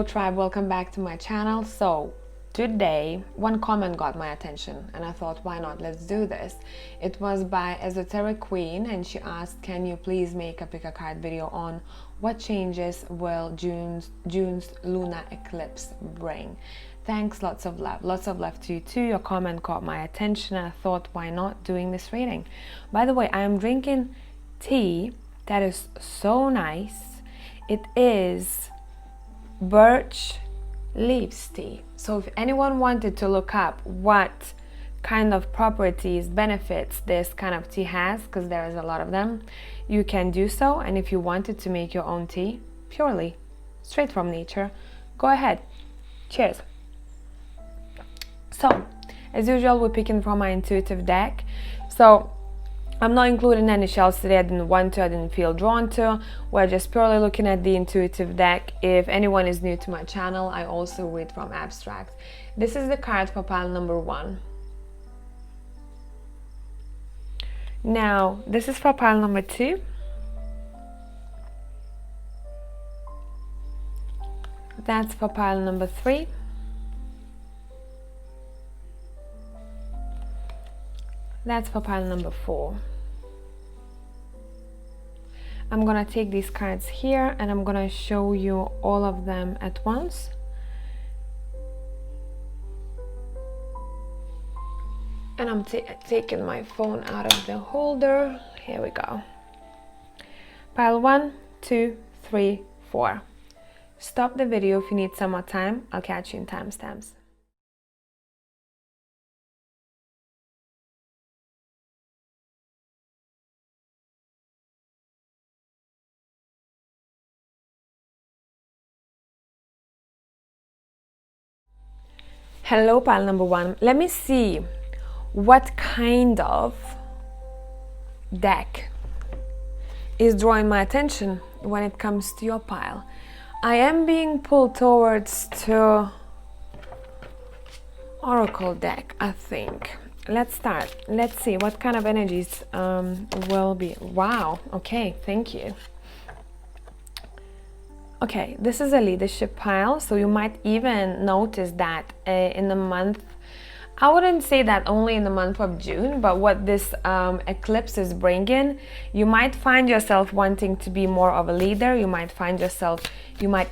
Hello tribe, welcome back to my channel. So today one comment got my attention and I thought, why not, let's do this. It was by Esoteric Queen and she asked, can you please make a pick a card video on what changes will June's lunar eclipse bring? Thanks, lots of love to you too. Your comment caught my attention and I thought, why not doing this reading. By the way, I am drinking tea that is so nice. It is birch leaves tea. So if anyone wanted to look up what kind of properties, benefits this kind of tea has, because there is a lot of them, you can do so. And if you wanted to make your own tea purely straight from nature, go ahead. Cheers. So as usual, we're picking from my intuitive deck. So I'm not including any shells today. I didn't feel drawn to. We're just purely looking at the intuitive deck. If anyone is new to my channel, I also read from abstract. This is the card for pile number 1. Now, this is for pile number 2. That's for pile number 3. That's for pile number 4. I'm gonna take these cards here and I'm gonna show you all of them at once. And I'm taking my phone out of the holder. Here we go. Pile 1, 2, 3, 4. Stop the video if you need some more time. I'll catch you in timestamps. Hello, pile number 1. Let me see what kind of deck is drawing my attention when it comes to your pile. I am being pulled towards to Oracle deck, I think. Let's start. Let's see what kind of energies will be. Wow. Okay, thank you. Okay, this is a leadership pile, so you might even notice that in the month, I wouldn't say that only in the month of June, but what this eclipse is bringing, you might find yourself wanting to be more of a leader. You might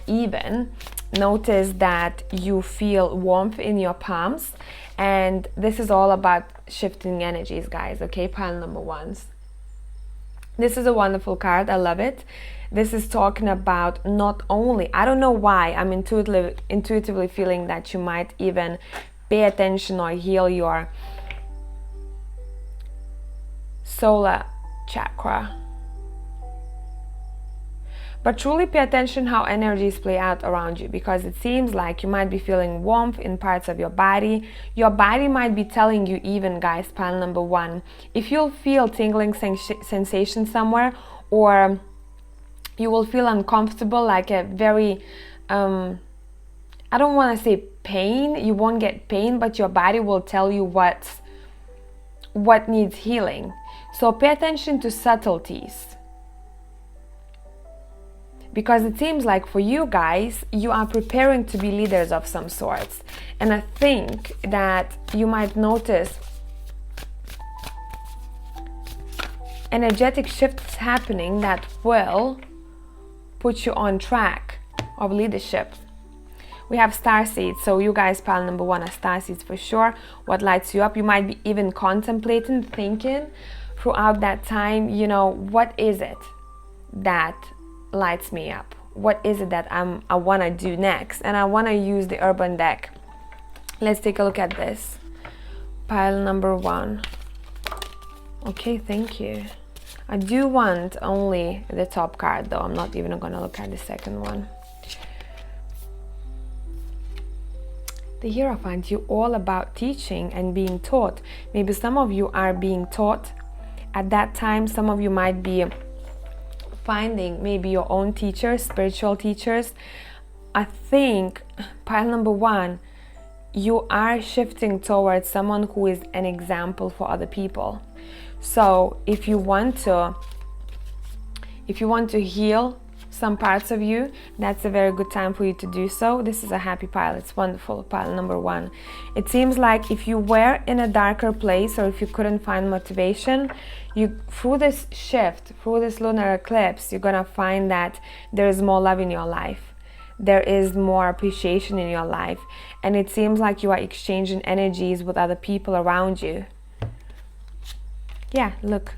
even notice that you feel warmth in your palms, and this is all about shifting energies, guys. Okay, pile number 1s. This is a wonderful card. I love it. This is talking about not only, I don't know why, I'm intuitively feeling that you might even pay attention or heal your solar chakra. But truly pay attention how energies play out around you, because it seems like you might be feeling warmth in parts of your body. Your body might be telling you even, guys, pile number 1, if you'll feel tingling sensation somewhere, or you will feel uncomfortable, like a very, I don't want to say pain, you won't get pain, but your body will tell you what needs healing. So pay attention to subtleties. Because it seems like for you guys, you are preparing to be leaders of some sorts. And I think that you might notice energetic shifts happening that will put you on track of leadership. We have star seeds, so you guys, pile number 1, are star seeds for sure. What lights you up? You might be even contemplating, thinking throughout that time, you know, what is it that lights me up? What is it that I want to do next? And I want to use the urban deck. Let's take a look at this. Pile number 1. Okay, thank you. I do want only the top card though. I'm not even going to look at the second one. The Hierophant, you all about teaching and being taught. Maybe some of you are being taught at that time. Some of you might be finding maybe your own teachers, spiritual teachers. I think pile number 1, you are shifting towards someone who is an example for other people. So if you want to heal some parts of you, that's a very good time for you to do so. This is a happy pile. It's wonderful. Pile number 1. It seems like if you were in a darker place or if you couldn't find motivation, through this shift, through this lunar eclipse, you're gonna find that there is more love in your life. There is more appreciation in your life. And it seems like you are exchanging energies with other people around you. Yeah, look.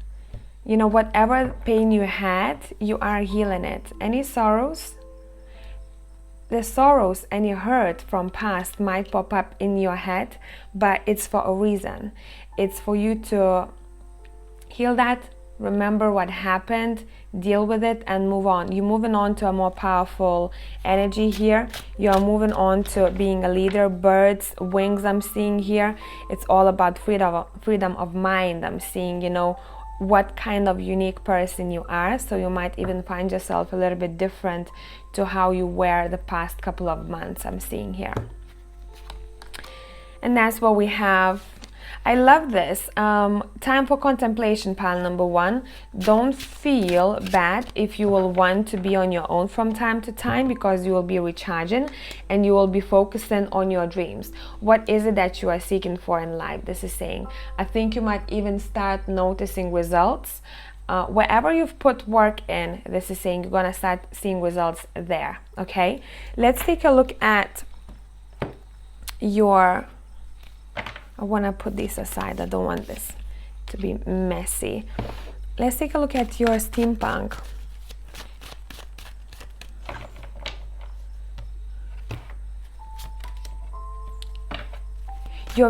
You know, whatever pain you had, you are healing it. Any sorrows? The sorrows, any hurt from past might pop up in your head, but it's for a reason. It's for you to heal that, remember what happened, deal with it, and move on. You're moving on to a more powerful energy here. You're moving on to being a leader. Birds, wings I'm seeing here. It's all about freedom of mind. I'm seeing, you know, what kind of unique person you are. So you might even find yourself a little bit different to how you were the past couple of months I'm seeing here. And that's what we have. I love this. Time for contemplation, pile number 1. Don't feel bad if you will want to be on your own from time to time, because you will be recharging and you will be focusing on your dreams. What is it that you are seeking for in life? This is saying, I think you might even start noticing results. Wherever you've put work in, this is saying you're gonna start seeing results there, okay? Let's take a look at your... I want to put this aside. I don't want this to be messy. Let's take a look at your steampunk. You're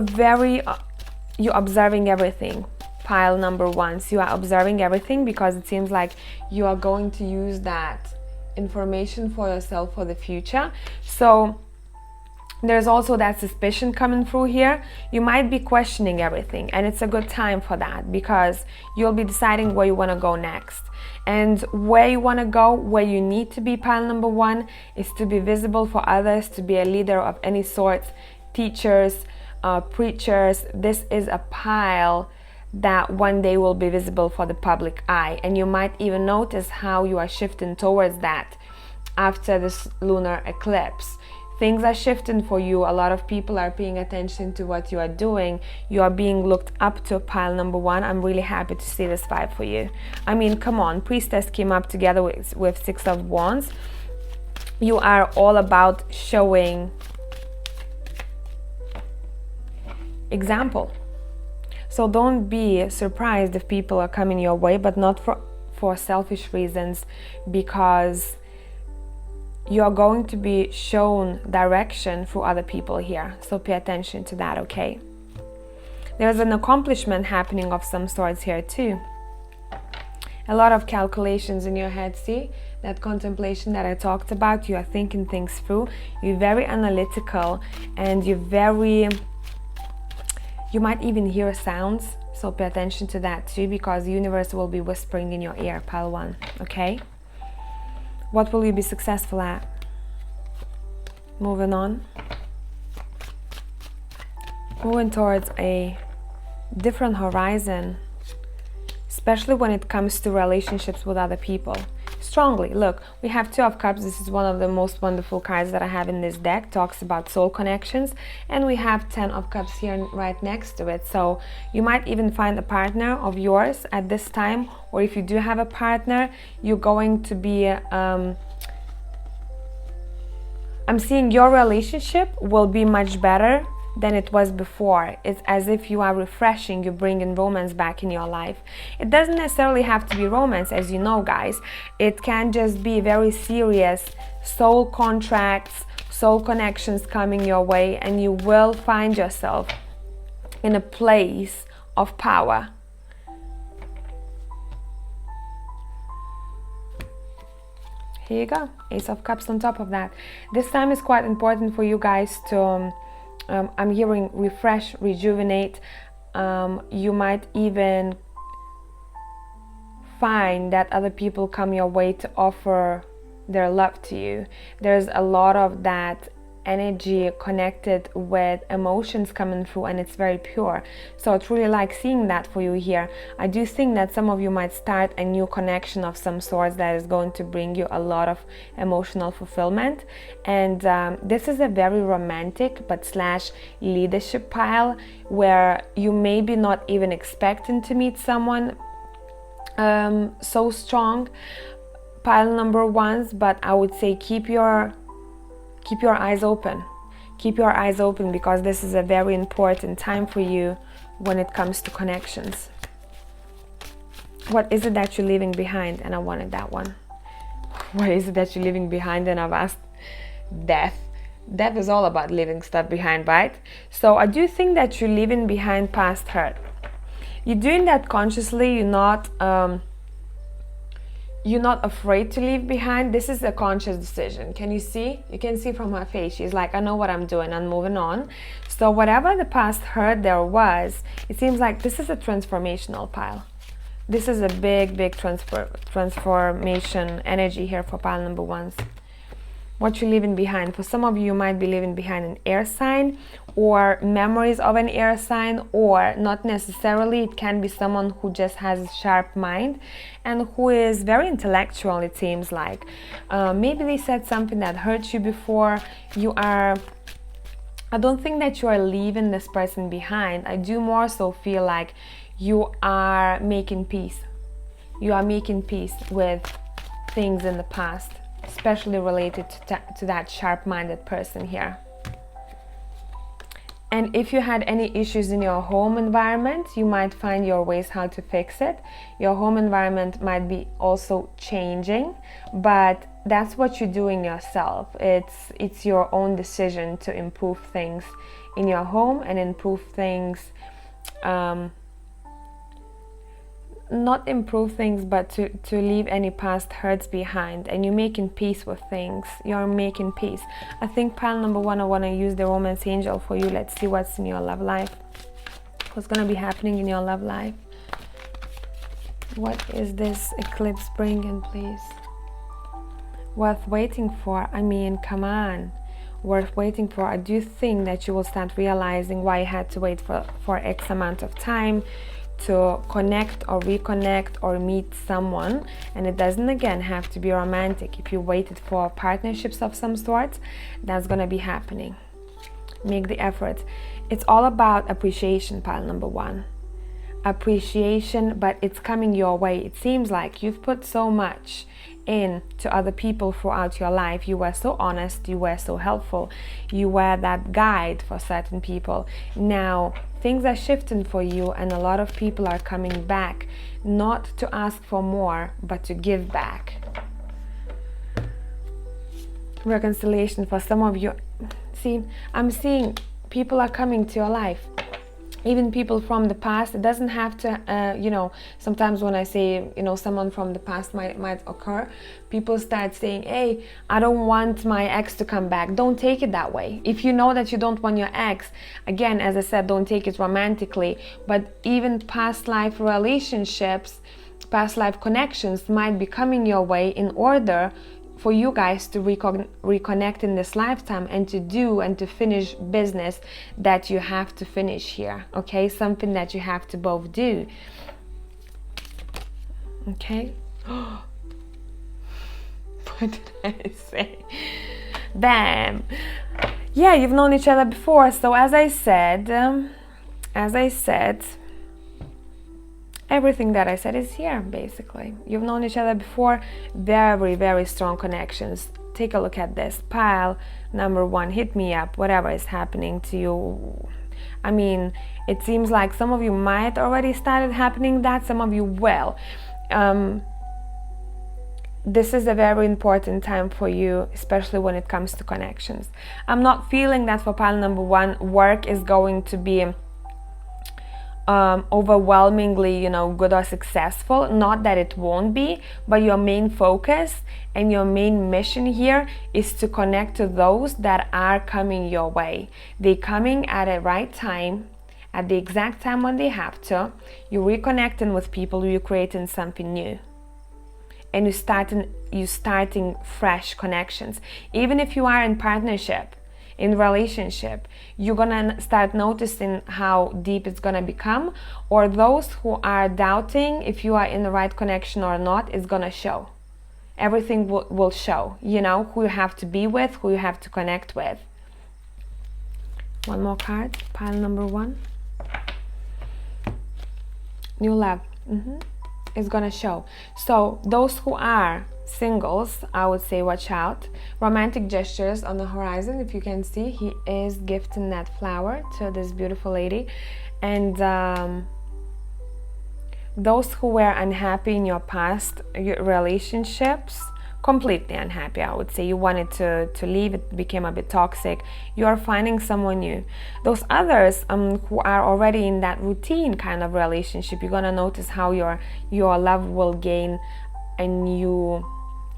observing everything. Pile number 1. So you are observing everything because it seems like you are going to use that information for yourself for the future. So there's also that suspicion coming through here. You might be questioning everything, and it's a good time for that because you'll be deciding where you want to go next. And where you want to go, where you need to be, pile number 1, is to be visible for others, to be a leader of any sort, teachers, preachers. This is a pile that one day will be visible for the public eye, and you might even notice how you are shifting towards that after this lunar eclipse. Things are shifting for you. A lot of people are paying attention to what you are doing. You are being looked up to, pile number 1. I'm really happy to see this vibe for you. I mean, come on, Priestess came up together with 6 of Wands. You are all about showing example. So don't be surprised if people are coming your way, but not for selfish reasons, because you're going to be shown direction through other people here. So pay attention to that, okay? There's an accomplishment happening of some sorts here too. A lot of calculations in your head, see? That contemplation that I talked about, you are thinking things through. You're very analytical and you might even hear sounds. So pay attention to that too, because the universe will be whispering in your ear, pile 1, okay? What will you be successful at? Moving on. Moving towards a different horizon, especially when it comes to relationships with other people. Strongly. Look, we have 2 of Cups. This is one of the most wonderful cards that I have in this deck. Talks about soul connections. And we have 10 of Cups here right next to it. So you might even find a partner of yours at this time. Or if you do have a partner, you're going to be... I'm seeing your relationship will be much better than it was before. It's as if you are refreshing, you're bringing romance back in your life. It doesn't necessarily have to be romance, as you know, guys. It can just be very serious soul contracts, soul connections coming your way, and you will find yourself in a place of power. Here you go, Ace of Cups on top of that. This time is quite important for you guys to I'm hearing refresh, rejuvenate. You might even find that other people come your way to offer their love to you. There's a lot of that energy connected with emotions coming through, and it's very pure. So it's really like seeing that for you here. I do think that some of you might start a new connection of some sort that is going to bring you a lot of emotional fulfillment. And this is a very romantic but slash leadership pile, where you may be not even expecting to meet someone so strong, pile number ones, but I would say keep your eyes open. Keep your eyes open, because this is a very important time for you when it comes to connections. What is it that you're leaving behind? And I wanted that one. What is it that you're leaving behind? And I've asked death. Death is all about leaving stuff behind, right? So I do think that you're leaving behind past hurt. You're doing that consciously. You're not afraid to leave behind. This is a conscious decision. Can you see? You can see from her face. She's like, I know what I'm doing. I'm moving on. So whatever the past hurt there was, it seems like this is a transformational pile. This is a big transformation energy here for pile number ones. What you're leaving behind. For some of you, you might be leaving behind an air sign, or memories of an air sign, or not necessarily. It can be someone who just has a sharp mind and who is very intellectual, it seems like. Maybe they said something that hurt you before. I don't think that you are leaving this person behind. I do more so feel like you are making peace. You are making peace with things in the past, especially related to that sharp-minded person here. And if you had any issues in your home environment, you might find your ways how to fix it. Your home environment might be also changing, but that's what you're doing yourself. It's your own decision to improve things in your home and improve things, not improve things, but to leave any past hurts behind. And you're making peace with things. You're making peace. I think pile number one, I want to use the romance angel for you. Let's see what's in your love life. What's going to be happening in your love life? What is this eclipse bringing, please? Worth waiting for. I mean, come on. Worth waiting for. I do think that you will start realizing why you had to wait for X amount of time to connect or reconnect or meet someone. And it doesn't again have to be romantic. If you waited for partnerships of some sort, that's gonna be happening. Make the effort. It's all about appreciation, pile number one. Appreciation, but it's coming your way. It seems like you've put so much in to other people throughout your life. You were so honest, you were so helpful, you were that guide for certain people. Now things are shifting for you, and a lot of people are coming back, not to ask for more, but to give back. Reconciliation for some of you. See, I'm seeing people are coming to your life. Even people from the past. It doesn't have to, sometimes when I say, someone from the past might occur, people start saying, hey, I don't want my ex to come back. Don't take it that way. If you know that you don't want your ex, again, as I said, don't take it romantically, but even past life relationships, past life connections might be coming your way in order for you guys to reconnect in this lifetime and to do and to finish business that you have to finish here, okay? Something that you have to both do, okay? What did I say? Bam! Yeah, you've known each other before, so as I said, everything that I said is here, basically. You've known each other before. Very, very strong connections. Take a look at this. Pile number one, hit me up, whatever is happening to you. I mean, it seems like some of you might already started happening that, some of you will. This is a very important time for you, especially when it comes to connections. I'm not feeling that for pile number one, work is going to be overwhelmingly, good or successful. Not that it won't be, but your main focus and your main mission here is to connect to those that are coming your way. They're coming at a right time, at the exact time when they have to. You're reconnecting with people, you're creating something new, and you're starting fresh connections. Even if you are in partnership in relationship, you're gonna start noticing how deep it's gonna become, or those who are doubting if you are in the right connection or not, is gonna show. Everything will show, you know, who you have to be with, who you have to connect with. One more card, pile number 1. New love. It's gonna show. So those who are singles, I would say watch out. Romantic gestures on the horizon. If you can see, he is gifting that flower to this beautiful lady. And those who were unhappy in your past relationships, completely unhappy, I would say, you wanted to leave, it became a bit toxic, you are finding someone new. Those others who are already in that routine kind of relationship, you're gonna notice how your love will gain a new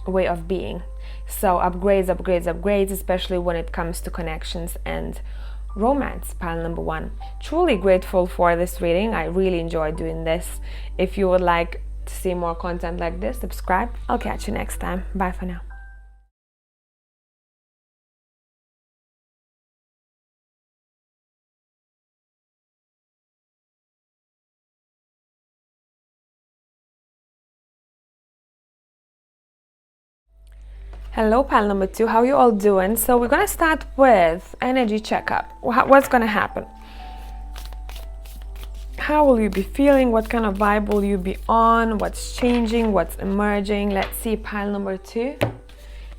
way of being. So upgrades, especially when it comes to connections and romance, pile number 1. Truly grateful for this reading. I really enjoyed doing this. If you would like to see more content like this, subscribe. I'll catch you next time. Bye for now. Hello, pile number 2. How you all doing? So we're gonna start with energy checkup. What's gonna happen? How will you be feeling? What kind of vibe will you be on? What's changing? What's emerging? Let's see, pile number 2.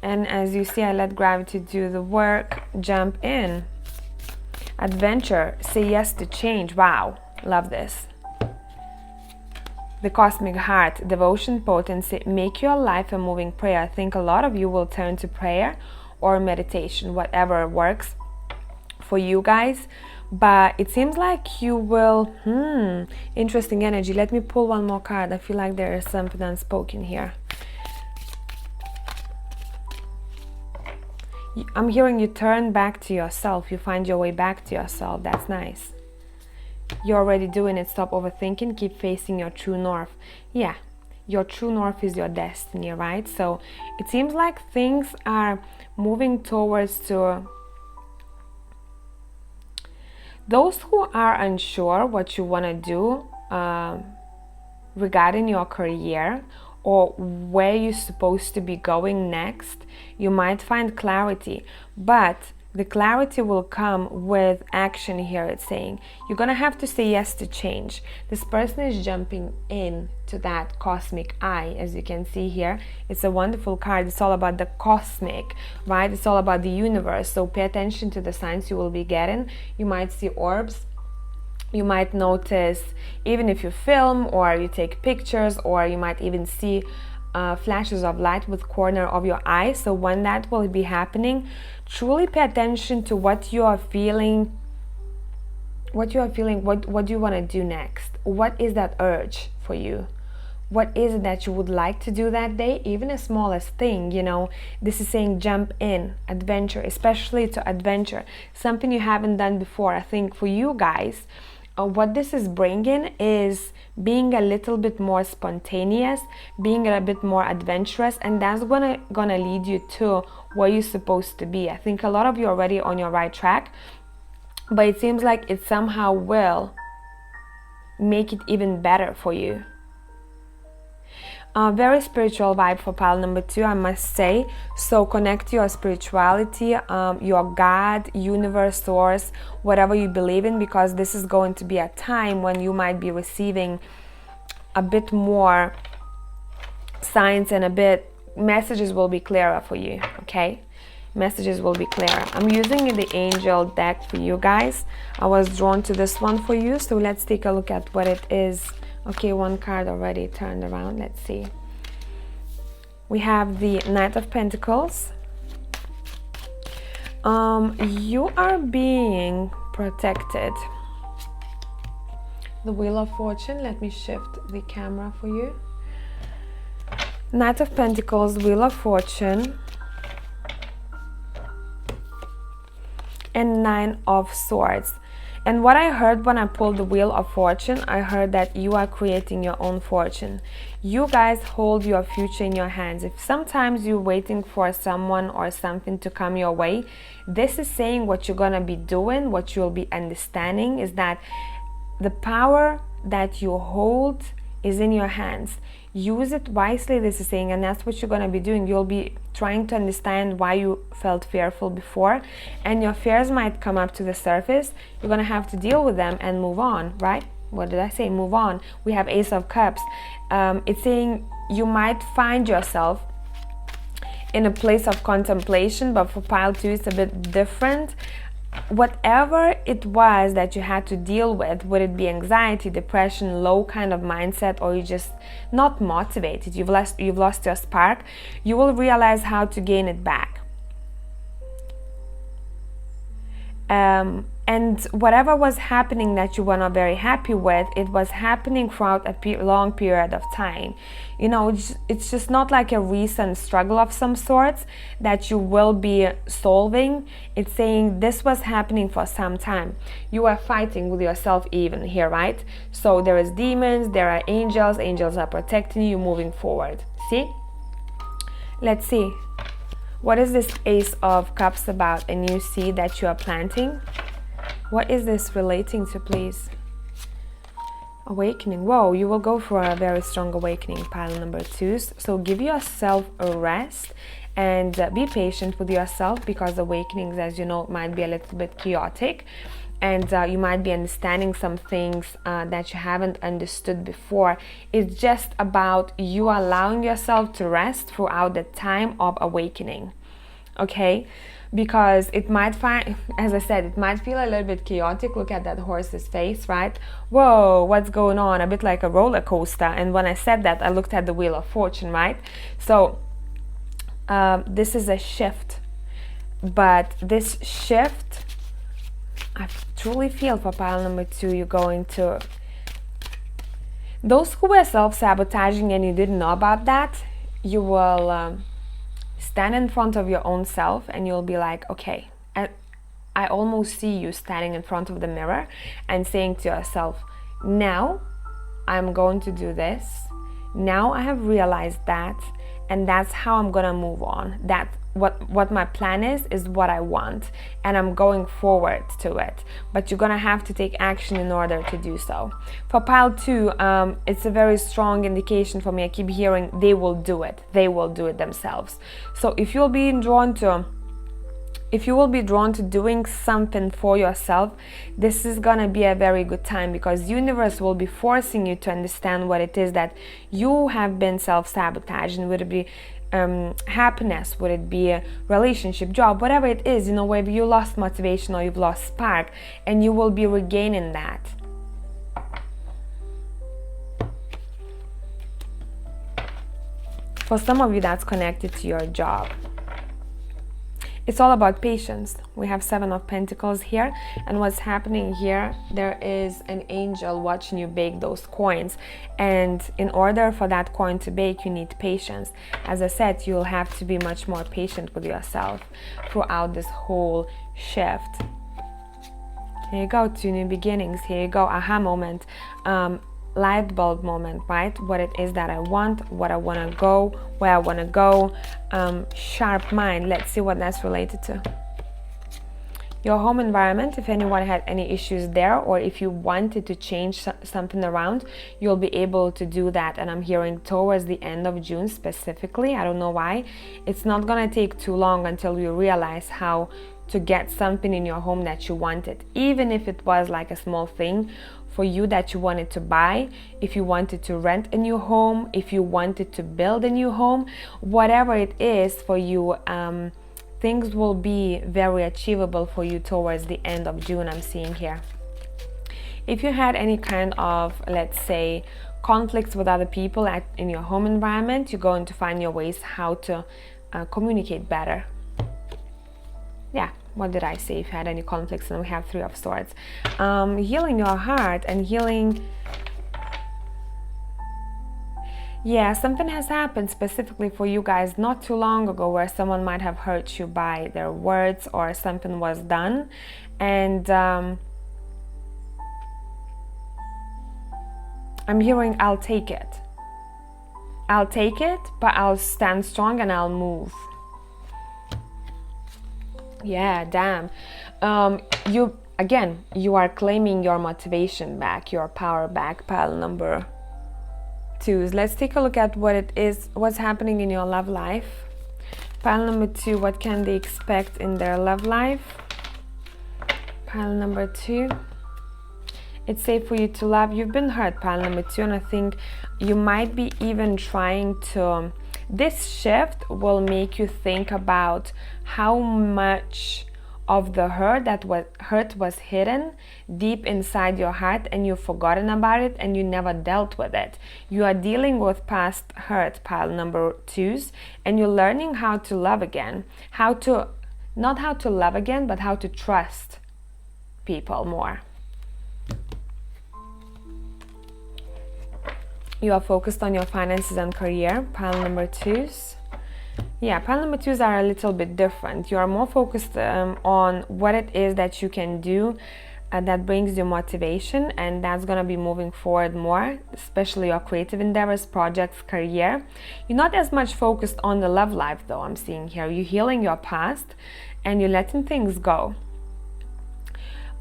And as you see, I let gravity do the work. Jump in. Adventure. Say yes to change. Wow, love this. The cosmic heart. Devotion, potency. Make your life a moving prayer. I think a lot of you will turn to prayer or meditation, whatever works for you guys. But it seems like you will, interesting energy. Let me pull one more card. I feel like there is something unspoken here. I'm hearing you turn back to yourself. You find your way back to yourself. That's nice. You're already doing it. Stop overthinking. Keep facing your true north. Yeah, your true north is your destiny, right? So it seems like things are moving towards to those who are unsure what you want to do regarding your career or where you're supposed to be going next. You might find clarity, but the clarity will come with action here. It's saying you're gonna have to say yes to change. This person is jumping in to that cosmic eye. As you can see here, it's a wonderful card. It's all about the cosmic, right? It's all about the universe. So pay attention to the signs you will be getting. You might see orbs. You might notice, even if you film or you take pictures, or you might even see flashes of light with corner of your eye. So when that will be happening, truly pay attention to what you are feeling, what do you want to do next? What is that urge for you? What is it that you would like to do that day? Even the smallest thing, you know. This is saying jump in, adventure, especially to adventure, something you haven't done before. I think for you guys, what this is bringing is being a little bit more spontaneous, being a bit more adventurous, and that's gonna lead you to where you're supposed to be. I think a lot of you are already on your right track, but it seems like it somehow will make it even better for you. Very spiritual vibe for pile number 2, I must say. So connect to your spirituality, your God, universe, source, whatever you believe in, because this is going to be a time when you might be receiving a bit more signs and a bit messages will be clearer for you. Okay, messages will be clearer. I'm using the angel deck for you guys. I was drawn to this one for you, so let's take a look at what it is. Okay, one card already turned around. Let's see. We have the Knight of Pentacles. You are being protected. The Wheel of Fortune. Let me shift the camera for you. Knight of Pentacles, Wheel of Fortune, and 9 of Swords. And what I heard when I pulled the Wheel of Fortune, I heard that you are creating your own fortune. You guys hold your future in your hands. If sometimes you're waiting for someone or something to come your way, this is saying what you're gonna be doing, what you'll be understanding is that the power that you hold is in your hands. Use it wisely, this is saying, and that's what you're going to be doing. You'll be trying to understand why you felt fearful before, and your fears might come up to the surface. You're going to have to deal with them and move on, right? What did I say? Move on. We have Ace of Cups. It's saying you might find yourself in a place of contemplation, but for pile 2 it's a bit different. Whatever it was that you had to deal with, would it be anxiety, depression, low kind of mindset, or you just not motivated, you've lost your spark, you will realize how to gain it back. And whatever was happening that you were not very happy with, it was happening throughout a long period of time. You know, it's just not like a recent struggle of some sorts that you will be solving. It's saying this was happening for some time. You are fighting with yourself even here, right? So there is demons, there are angels. Angels are protecting you, moving forward. See? Let's see. What is this Ace of Cups about? A new seed that you are planting? What is this relating to, please? Awakening. Whoa, you will go for a very strong awakening, pile number 2s. So give yourself a rest and be patient with yourself, because awakenings, as you know, might be a little bit chaotic. And you might be understanding some things that you haven't understood before. It's just about you allowing yourself to rest throughout the time of awakening, okay? Because it might find, as I said, it might feel a little bit chaotic. Look at that horse's face, right? Whoa, what's going on? A bit like a roller coaster. And when I said that, I looked at the Wheel of Fortune, right? So this is a shift, but this shift, I truly feel for pile number 2, you're going to, those who were self-sabotaging and you didn't know about that, you will stand in front of your own self and you'll be like, okay, I almost see you standing in front of the mirror and saying to yourself, now I'm going to do this. Now I have realized that, and that's how I'm gonna move on. That what my plan is what I want, and I'm going forward to it. But you're gonna have to take action in order to do so. For pile 2, it's a very strong indication for me. I keep hearing they will do it. They will do it themselves. So if you will be drawn to doing something for yourself, this is gonna be a very good time, because universe will be forcing you to understand what it is that you have been self-sabotaging. Would it be happiness? Would it be a relationship, job, whatever it is, you know, whether you lost motivation or you've lost spark, and you will be regaining that. For some of you, that's connected to your job. It's all about patience. We have 7 of Pentacles here, and what's happening here, there is an angel watching you bake those coins, and in order for that coin to bake, you need patience. As I said, you'll have to be much more patient with yourself throughout this whole shift. Here you go, 2 new beginnings. Here you go, aha moment, light bulb moment, right? What it is that I want, what I want to go, where I want to go. Sharp mind. Let's see what that's related to. Your home environment, if anyone had any issues there, or if you wanted to change something around, you'll be able to do that. And I'm hearing towards the end of June specifically. I don't know why. It's not gonna take too long until you realize how to get something in your home that you wanted, even if it was like a small thing for you that you wanted to buy, if you wanted to rent a new home, if you wanted to build a new home, whatever it is for you, things will be very achievable for you towards the end of June, I'm seeing here. If you had any kind of, let's say, conflicts with other people in your home environment, you're going to find your ways how to communicate better. Yeah, what did I say? If you had any conflicts, and we have 3 of Swords. Healing your heart and healing. Yeah, something has happened specifically for you guys not too long ago where someone might have hurt you by their words, or something was done, and I'm hearing I'll take it. I'll take it, but I'll stand strong and I'll move. Yeah, damn. You are claiming your motivation back, your power back, pile number 2. Let's take a look at what it is, what's happening in your love life. Pile number 2, what can they expect in their love life? Pile number 2. It's safe for you to love. You've been hurt, pile number 2, and I think you might be even trying to... This shift will make you think about how much of the hurt was hidden deep inside your heart, and you've forgotten about it and you never dealt with it. You are dealing with past hurt, pile number 2s, and you're learning how to love again. Not how to love again, but how to trust people more. You are focused on your finances and career, pile number 2s. Yeah, pile number 2s are a little bit different. You are more focused on what it is that you can do that brings you motivation, and that's going to be moving forward more, especially your creative endeavors, projects, career. You're not as much focused on the love life though, I'm seeing here. You're healing your past and you're letting things go.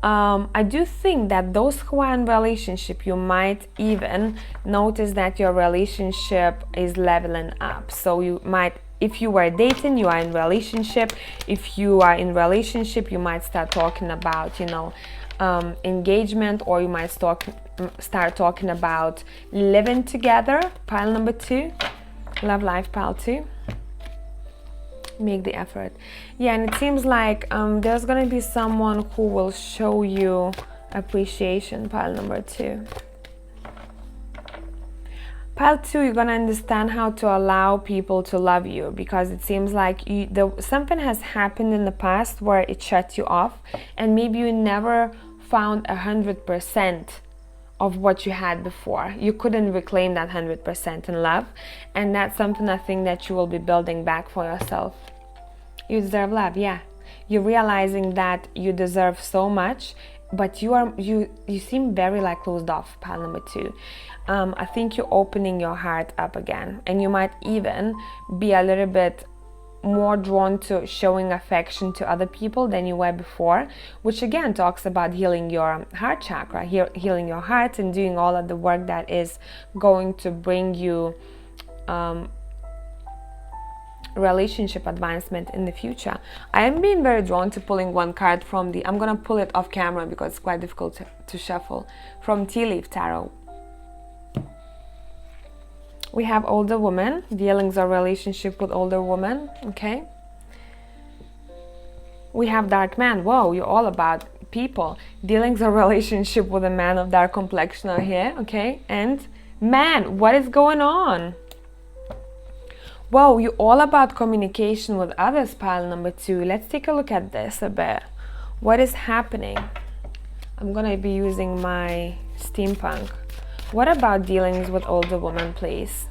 I do think that those who are in relationship, you might even notice that your relationship is leveling up. So you might, if you were dating, you are in relationship. If you are in relationship, you might start talking about, you know, engagement, or you might start talking about living together, pile number 2. Love life, pile 2. Make the effort. Yeah, and it seems like there's gonna be someone who will show you appreciation, pile number 2. Pile 2, you're gonna understand how to allow people to love you, because it seems like something has happened in the past where it shut you off, and maybe you never found 100% of what you had before. You couldn't reclaim that 100% in love, and that's something I think that you will be building back for yourself. You deserve love, yeah. You're realizing that you deserve so much, but you seem very like closed off, pile number 2. I think you're opening your heart up again, and you might even be a little bit more drawn to showing affection to other people than you were before, which again talks about healing your heart chakra, healing your heart, and doing all of the work that is going to bring you relationship advancement in the future. I am being very drawn to pulling one card from the... I'm gonna pull it off camera because it's quite difficult to shuffle, from Tea Leaf Tarot. We have older woman, dealings or relationship with older woman, okay? We have dark man. Whoa, you're all about people. Dealings or relationship with a man of dark complexion are here, okay? And man, what is going on? Whoa, you're all about communication with others, pile number 2. Let's take a look at this a bit. What is happening? I'm gonna be using my steampunk. What about dealings with older women, please?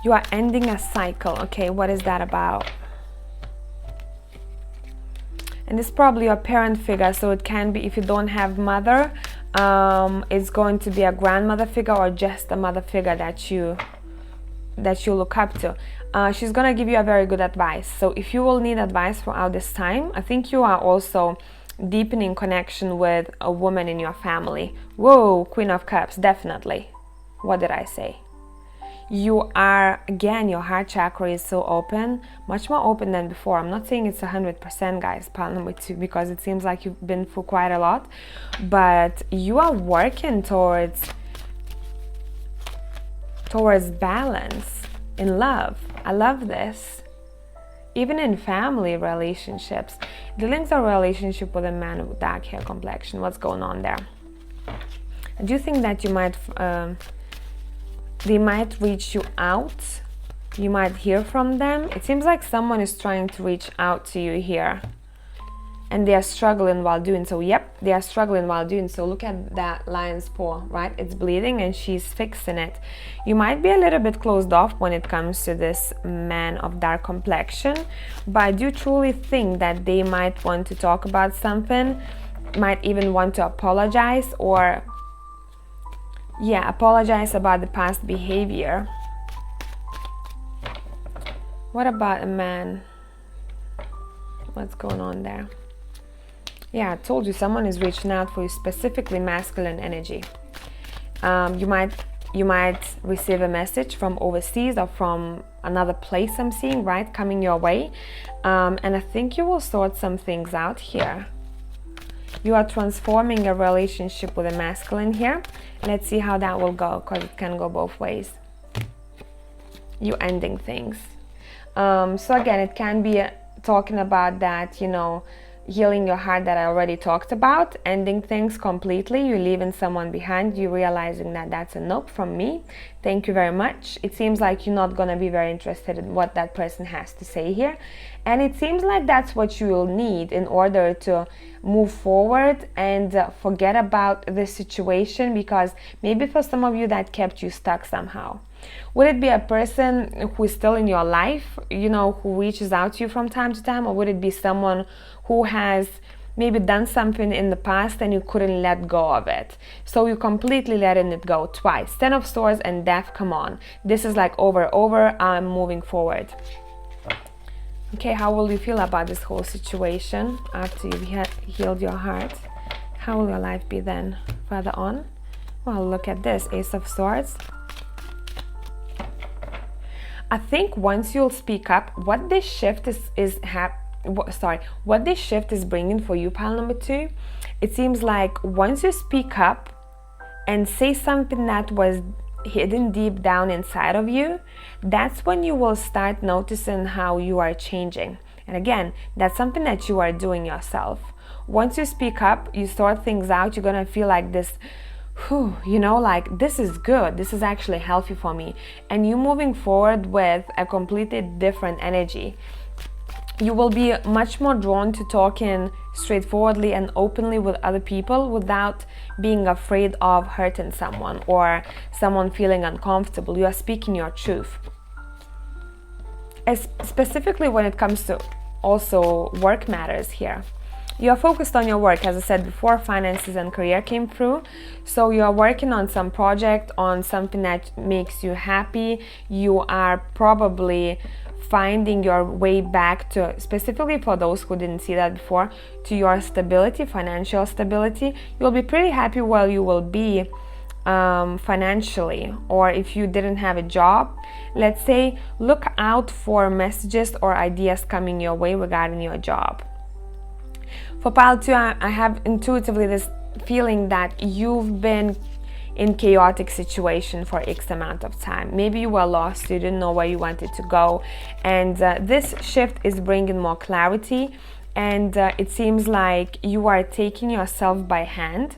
You are ending a cycle. Okay, what is that about? And this is probably your parent figure, so it can be, if you don't have mother, it's going to be a grandmother figure or just a mother figure that you look up to. She's gonna give you a very good advice. So if you will need advice throughout this time, I think you are also deepening connection with a woman in your family. Whoa, Queen of Cups, definitely. What did I say? You are, again, your heart chakra is so open, much more open than before. I'm not saying it's 100%, guys, pile number 2, because it seems like you've been through quite a lot, but you are working towards balance in love. I love this. Even in family relationships, dealings or relationship with a man with dark hair complexion. What's going on there? I do think that you might, they might reach you out. You might hear from them. It seems like someone is trying to reach out to you here, and they are struggling while doing so. Yep, they are struggling while doing so. Look at that lion's paw, right? It's bleeding and she's fixing it. You might be a little bit closed off when it comes to this man of dark complexion, but I do truly think that they might want to talk about something. might even want to apologize, or yeah, apologize about the past behavior. What about a man? What's going on there? Yeah, I told you someone is reaching out for you, specifically masculine energy. You might receive a message from overseas or from another place, I'm seeing, right, coming your way. And I think you will sort some things out here. You are transforming a relationship with a masculine here. Let's see how that will go, because it can go both ways. You ending things. So again, it can be talking about that, you know, healing your heart that I already talked about, ending things completely, you leaving someone behind, you realizing that that's a nope from me, thank you very much. It seems like you're not going to be very interested in what that person has to say here, and it seems like that's what you will need in order to move forward and forget about this situation, because maybe for some of you that kept you stuck somehow. Would it be a person who is still in your life, you know, who reaches out to you from time to time, or would it be someone who has maybe done something in the past and you couldn't let go of it? So you completely letting it go twice. 10 of Swords and Death, come on. This is like over, I'm moving forward. Okay, how will you feel about this whole situation after you've healed your heart? How will your life be then further on? Well, look at this, Ace of Swords. I think once you'll speak up, what this shift what this shift is bringing for you, pile number 2, it seems like once you speak up and say something that was hidden deep down inside of you, that's when you will start noticing how you are changing. And again, that's something that you are doing yourself. Once you speak up, you sort things out, you're gonna feel like this, you know, like this is good, this is actually healthy for me, and you moving forward with a completely different energy. You will be much more drawn to talking straightforwardly and openly with other people without being afraid of hurting someone or someone feeling uncomfortable. You are speaking your truth. Specifically when it comes to also work matters here. You are focused on your work, as I said before, finances and career came through. So you are working on some project, on something that makes you happy. You are probably finding your way back to, specifically for those who didn't see that before, to your stability, financial stability. You'll be pretty happy where you will be financially, or if you didn't have a job, let's say, look out for messages or ideas coming your way regarding your job. For pile 2, I have intuitively this feeling that you've been in chaotic situation for X amount of time. Maybe you were lost, you didn't know where you wanted to go, and this shift is bringing more clarity, and it seems like you are taking yourself by hand.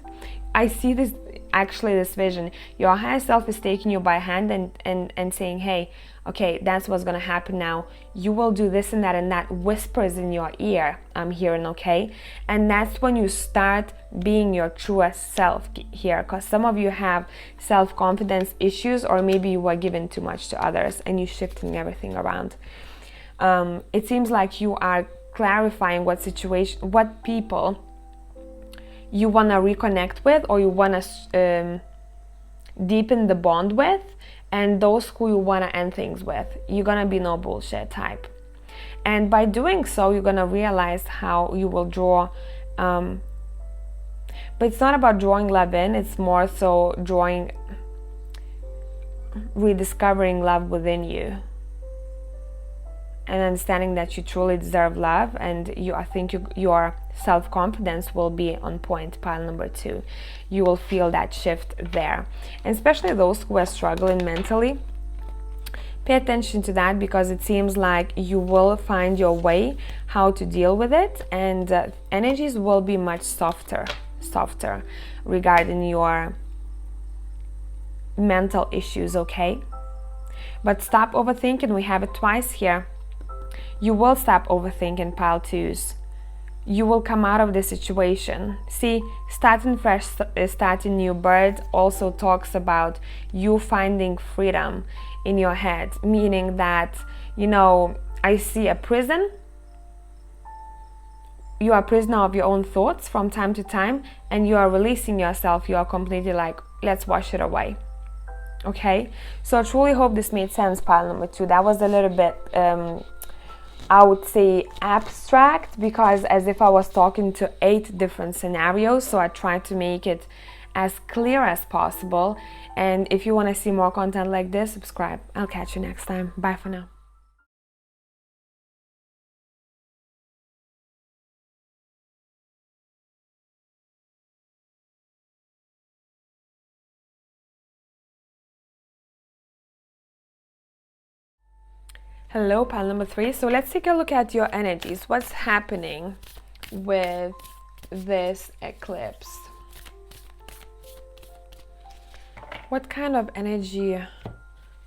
I see this, actually this vision, your higher self is taking you by hand and saying, hey, okay, that's what's gonna happen now, you will do this and that whispers in your ear, I'm hearing, okay? And that's when you start being your truest self here, because some of you have self-confidence issues, or maybe you were giving too much to others and you're shifting everything around. It seems like you are clarifying what situation, what people you want to reconnect with, or you want to deepen the bond with, and those who you want to end things with. You're gonna be no bullshit type, and by doing so you're gonna realize how you will draw, but it's not about drawing love in, it's more so rediscovering love within you, and understanding that you truly deserve love, and I think your self-confidence will be on point, pile number 2. You will feel that shift there, and especially those who are struggling mentally, pay attention to that, because it seems like you will find your way how to deal with it, and energies will be much softer regarding your mental issues, okay? But stop overthinking. We have it twice here. You will stop overthinking, pile 2s. You will come out of this situation. See, starting fresh, starting new bird also talks about you finding freedom in your head, meaning that, you know, I see a prison you are a prisoner of your own thoughts from time to time, and you are releasing yourself. You are completely like, let's wash it away. Okay, so I truly hope this made sense, pile number 2. That was a little bit I would say abstract, because as if I was talking to 8 different scenarios, so I tried to make it as clear as possible. And if you want to see more content like this, subscribe. I'll catch you next time. Bye for now. Hello, pile number 3. So let's take a look at your energies. What's happening with this eclipse? What kind of energy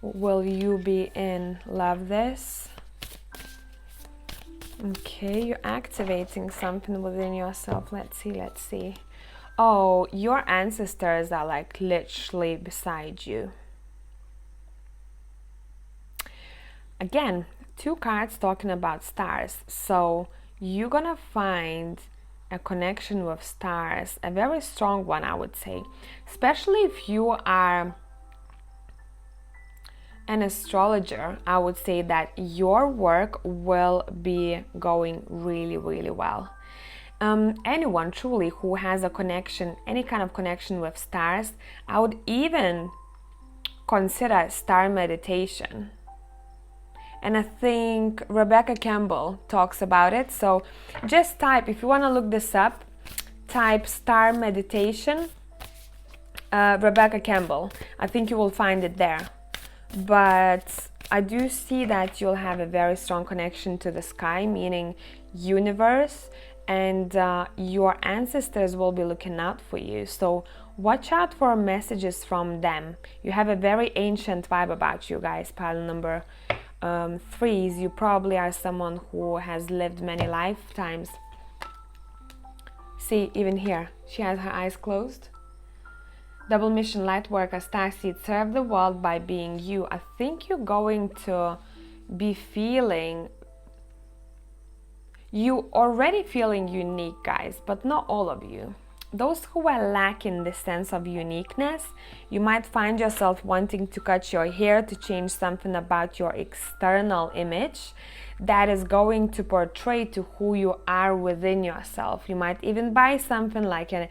will you be in? Love this. Okay, you're activating something within yourself. Let's see. Oh, your ancestors are like literally beside you. Again, 2 cards talking about stars. So you're gonna find a connection with stars, a very strong one, I would say, especially if you are an astrologer. I would say that your work will be going really, really well. Anyone truly who has a connection, any kind of connection with stars, I would even consider star meditation. And I think Rebecca Campbell talks about it. So just type, if you want to look this up, type star meditation, Rebecca Campbell. I think you will find it there. But I do see that you'll have a very strong connection to the sky, meaning universe, and your ancestors will be looking out for you. So watch out for messages from them. You have a very ancient vibe about you guys, pile number 3s. You probably are someone who has lived many lifetimes. See, even here, she has her eyes closed. Double mission light worker, starseed, serve the world by being you. I think you're going to be feeling, you already feeling unique, guys, but not all of you. Those who are lacking the sense of uniqueness, you might find yourself wanting to cut your hair to change something about your external image that is going to portray to who you are within yourself. You might even buy something like a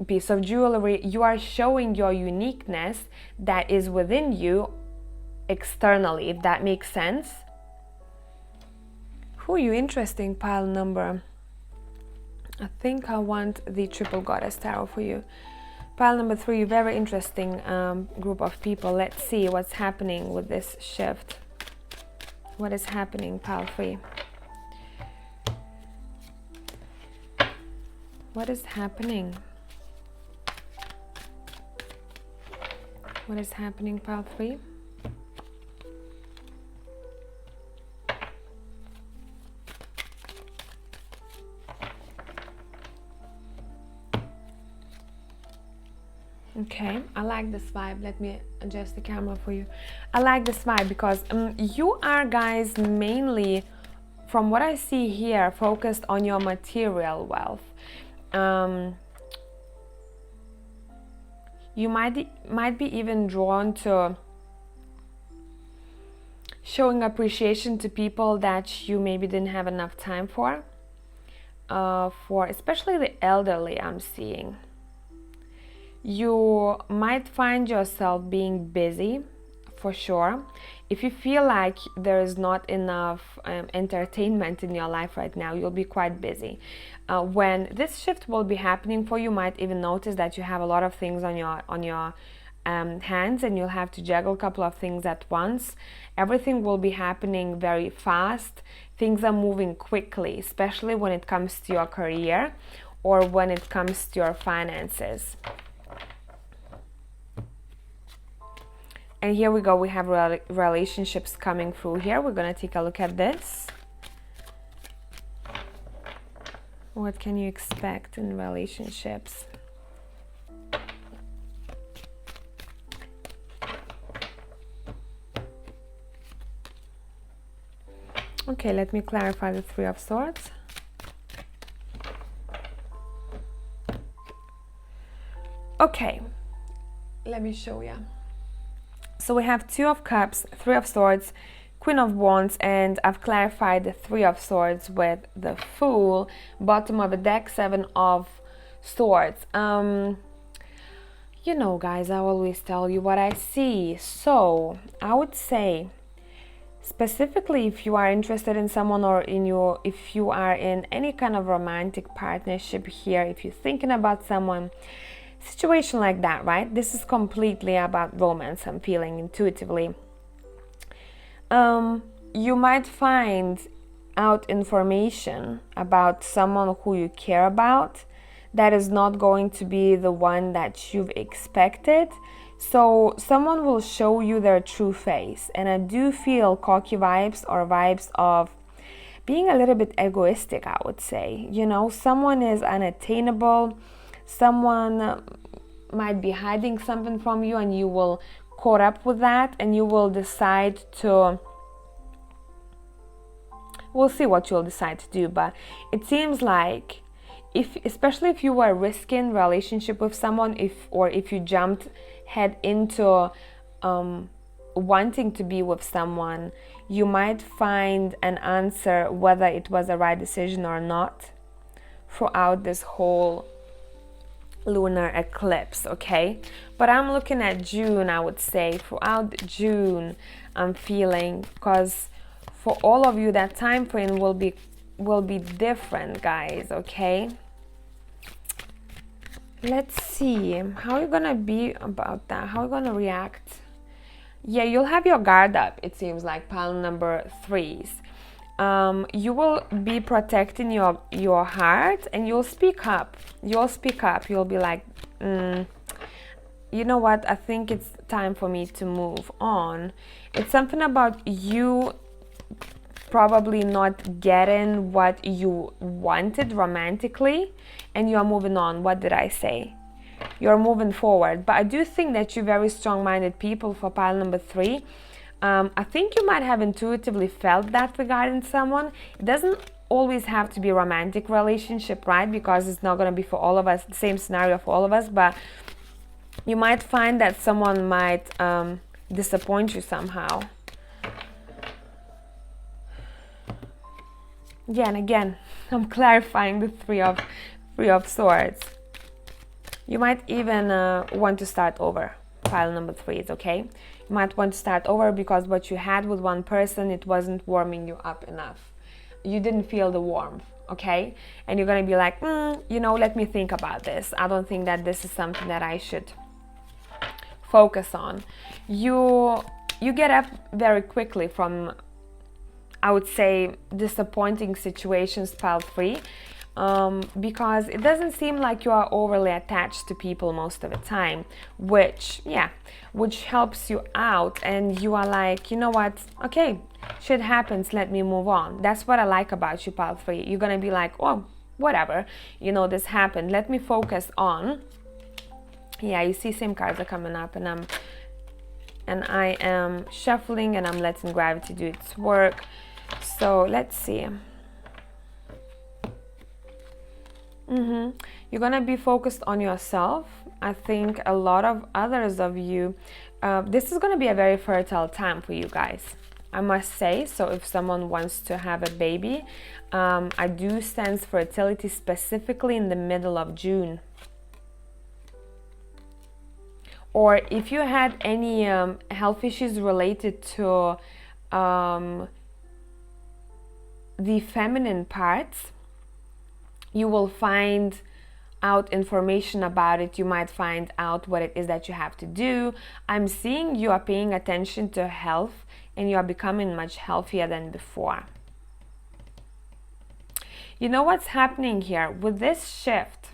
piece of jewelry. You are showing your uniqueness that is within you externally, if that makes sense. Who are you? Interesting, pile number. I think I want the Triple Goddess Tarot for you. Pile number 3, very interesting group of people. Let's see what's happening with this shift. What is happening, pile 3? What is happening? What is happening, pile 3? Okay, I like this vibe. Let me adjust the camera for you. I like this vibe because you are, guys, mainly, from what I see here, focused on your material wealth. You might be even drawn to showing appreciation to people that you maybe didn't have enough time for especially the elderly, I'm seeing. You might find yourself being busy, for sure. If you feel like there is not enough entertainment in your life right now, you'll be quite busy. When this shift will be happening for you, you might even notice that you have a lot of things on your hands, and you'll have to juggle a couple of things at once. Everything will be happening very fast. Things are moving quickly, especially when it comes to your career or when it comes to your finances. And here we go, we have relationships coming through here. We're going to take a look at this. What can you expect in relationships? Okay, let me clarify the Three of Swords. Okay, let me show you. So we have Two of Cups, Three of Swords, Queen of Wands, and I've clarified the Three of Swords with the Fool, bottom of the deck, Seven of Swords. You know, guys, I always tell you what I see. So I would say, specifically if you are interested in someone, or if you are in any kind of romantic partnership here, if you're thinking about someone, situation like that, right? This is completely about romance, I'm feeling intuitively. You might find out information about someone who you care about that is not going to be the one that you've expected. So someone will show you their true face, and I do feel cocky vibes, or vibes of being a little bit egoistic, I would say. You know, someone is unattainable, someone might be hiding something from you, and you will caught up with that, and you will decide to, we'll see what you'll decide to do. But it seems like, especially if you were risking relationship with someone, if you jumped head into wanting to be with someone, you might find an answer whether it was the right decision or not throughout this whole lunar eclipse, okay? But I'm looking at June, I would say. Throughout June, I'm feeling, because for all of you, that time frame will be different, guys, okay? Let's see how you're gonna be about that, how you're gonna react. Yeah, you'll have your guard up, it seems like, pile number 3s. You will be protecting your heart, and you'll speak up. You'll be like, you know what, I think it's time for me to move on. It's something about you probably not getting what you wanted romantically, and you are moving on. What did I say? You're moving forward. But I do think that you're very strong-minded people for pile number 3. I think you might have intuitively felt that regarding someone. It doesn't always have to be a romantic relationship, right? Because it's not going to be for all of us, the same scenario for all of us, but you might find that someone might disappoint you somehow. Yeah, and again, I'm clarifying the Three of Swords. You might even want to start over. Pile number 3s, okay? You might want to start over because what you had with one person, it wasn't warming you up enough. You didn't feel the warmth, okay? And you're gonna be like, you know, let me think about this. I don't think that this is something that I should focus on. You get up very quickly from, I would say, disappointing situations, pile 3, because it doesn't seem like you are overly attached to people most of the time, which helps you out, and you are like, you know what, okay, shit happens, let me move on. That's what I like about you, pile 3. You're gonna be like, oh, whatever, you know, this happened, let me focus on, you see same cards are coming up, and I am shuffling, and I'm letting gravity do its work. So let's see. You're gonna be focused on yourself. I think a lot of others of you, this is gonna be a very fertile time for you guys, I must say. So if someone wants to have a baby, I do sense fertility specifically in the middle of June. Or if you had any health issues related to the feminine parts, you will find out information about it. You might find out what it is that you have to do. I'm seeing you are paying attention to health, and you are becoming much healthier than before. You know what's happening here with this shift?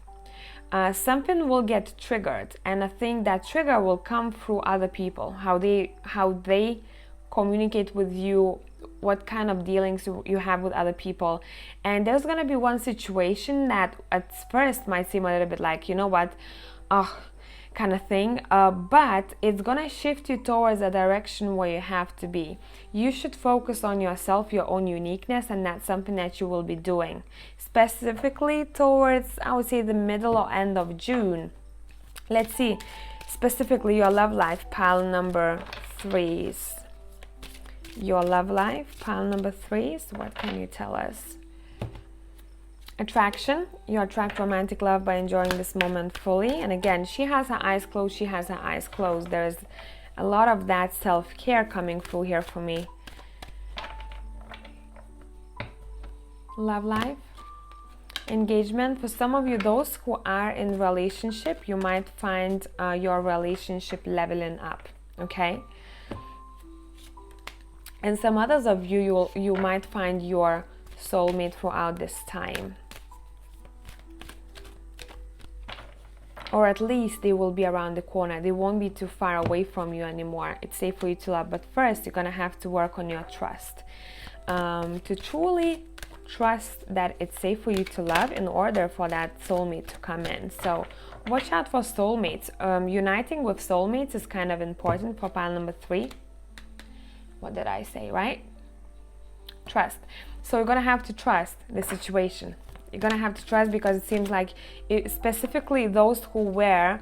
Something will get triggered, and I think that trigger will come through other people, how they communicate with you, what kind of dealings you have with other people. And there's gonna be one situation that at first might seem a little bit like, you know what, kind of thing, but it's gonna shift you towards a direction where you have to be. You should focus on yourself, your own uniqueness, and that's something that you will be doing specifically towards, I would say, the middle or end of June. Let's see, specifically your love life, pile number 3s. Your love life, pile number 3s, what can you tell us? Attraction, you attract romantic love by enjoying this moment fully. And again, she has her eyes closed, she has her eyes closed. There's a lot of that self-care coming through here for me. Love life. Engagement, for some of you, those who are in relationship, you might find your relationship leveling up, okay? And some others of you, you might find your soulmate throughout this time, or at least they will be around the corner. They won't be too far away from you anymore. It's safe for you to love, but first you're gonna have to work on your trust, to truly trust that it's safe for you to love in order for that soulmate to come in. So watch out for soulmates. Uniting with soulmates is kind of important for pile number 3. What did I say, right? Trust. So you're gonna have to trust the situation. You're gonna have to trust, because it seems like specifically those who were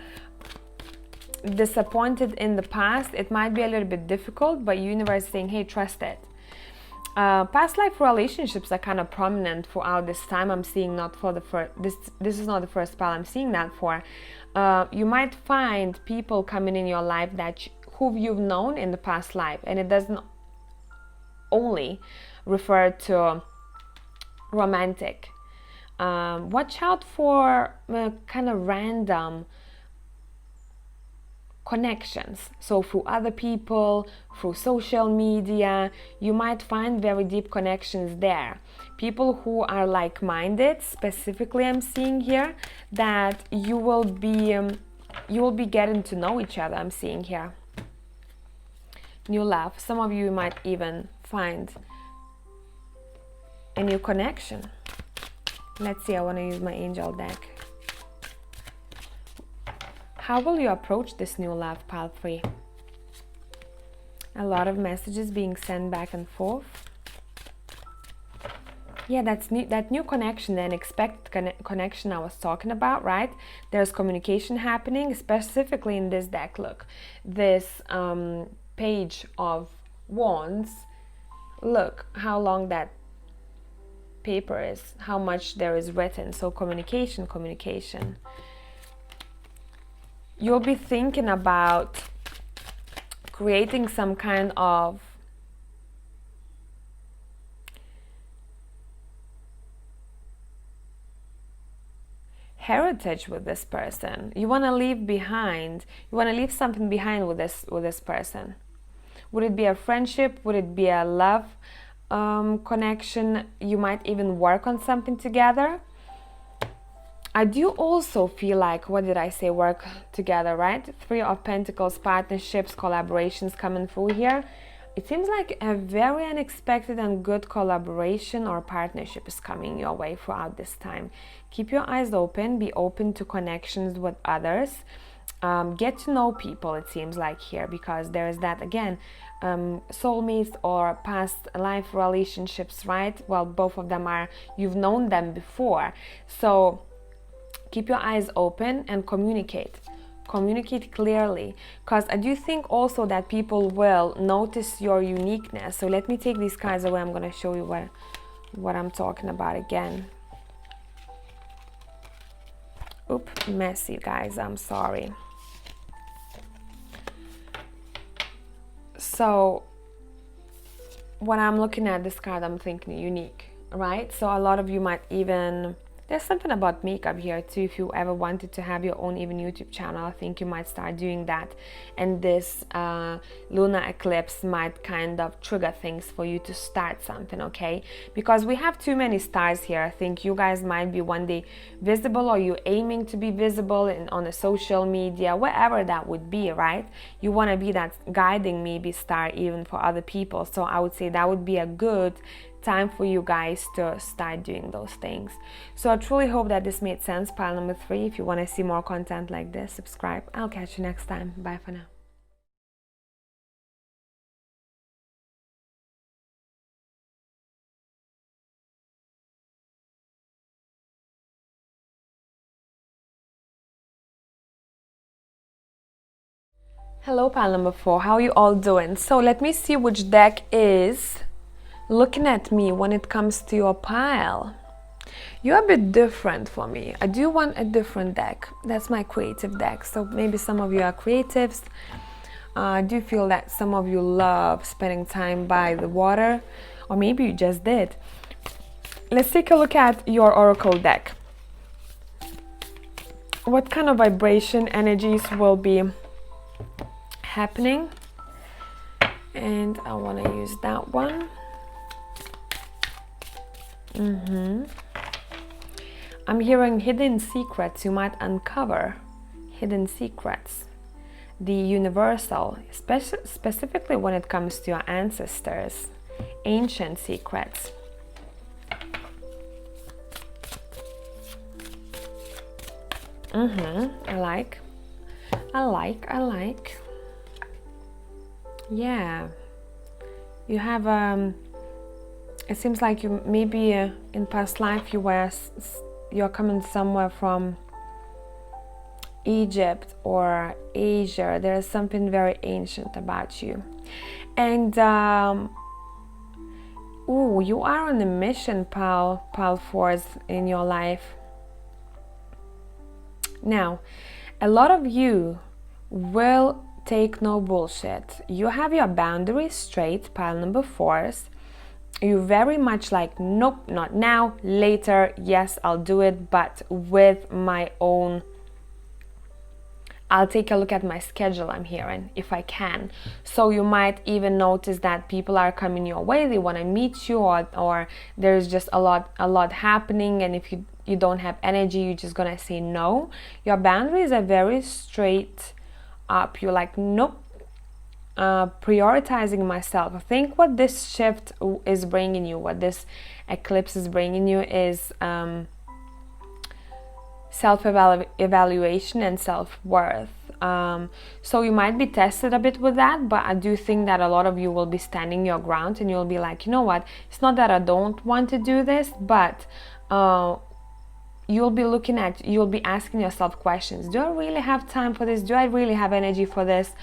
disappointed in the past, it might be a little bit difficult, but universe is saying, hey, trust it. Past life relationships are kind of prominent throughout this time. I'm seeing not for the first, this is not the first pile I'm seeing that for. You might find people coming in your life that who you've known in the past life, and it doesn't only refer to romantic. Watch out for kind of random connections. So through other people, through social media, you might find very deep connections there. People who are like-minded, specifically I'm seeing here, that you will be getting to know each other, I'm seeing here. New love. Some of you might even find a new connection. Let's see, I want to use my angel deck. How will you approach this new love, pile 3? A lot of messages being sent back and forth. Yeah, that new connection, the unexpected connection I was talking about, right? There's communication happening, specifically in this deck. Look, this Page of Wands. Look how long that paper is, how much there is written. So communication. You'll be thinking about creating some kind of heritage with this person. You want to leave something behind with this person. Would it be a friendship? Would it be a love connection? You might even work on something together. I do also feel like, what did I say, work together, right? 3 of Pentacles, partnerships, collaborations coming through here. It seems like a very unexpected and good collaboration or partnership is coming your way throughout this time. Keep your eyes open, be open to connections with others. Get to know people, it seems like here, because there is that, again, soulmates or past life relationships, right? Well, both of them are, you've known them before. So keep your eyes open and communicate clearly, because I do think also that people will notice your uniqueness. So let me take these cards away. I'm going to show you what I'm talking about again. Oops, messy, guys, I'm sorry. So when I'm looking at this card, I'm thinking unique, right? So a lot of you might even, there's something about makeup here too. If you ever wanted to have your own even YouTube channel, I think you might start doing that. And this lunar eclipse might kind of trigger things for you to start something, okay? Because we have too many stars here. I think you guys might be one day visible, or you're aiming to be visible on a social media, wherever that would be, right? You want to be that guiding maybe star even for other people. So I would say that would be a good time for you guys to start doing those things. So I truly hope that this made sense, pile number 3. If you want to see more content like this, subscribe. I'll catch you next time. Bye for now. Hello, pile number 4. How are you all doing? So let me see which deck is looking at me when it comes to your pile. You're a bit different for me. I do want a different deck. That's my creative deck. So maybe some of you are creatives. I do feel that some of you love spending time by the water, or maybe you just did. Let's take a look at your oracle deck. What kind of vibration energies will be happening? And I want to use that one. I'm hearing hidden secrets you might uncover. Hidden secrets. The universal, specifically when it comes to your ancestors. Ancient secrets. I like. Yeah. You have it seems like you maybe in past life you're coming somewhere from Egypt or Asia. There is something very ancient about you. And you are on a mission, pile 4s in your life. Now, a lot of you will take no bullshit. You have your boundaries straight, pile number 4s. You very much like, nope, not now, later, yes, I'll do it, but with my own. I'll take a look at my schedule, I'm hearing, if I can. So you might even notice that people are coming your way, they want to meet you, or there's just a lot happening, and if you don't have energy, you're just gonna say no. Your boundaries are very straight up. You're like, nope, prioritizing myself. I think what this shift is bringing you, what this eclipse is bringing you is self-evaluation and self-worth. So you might be tested a bit with that, but I do think that a lot of you will be standing your ground, and you'll be like, you know what, it's not that I don't want to do this, but you'll be asking yourself questions. Do I really have time for this? Do I really have energy for this?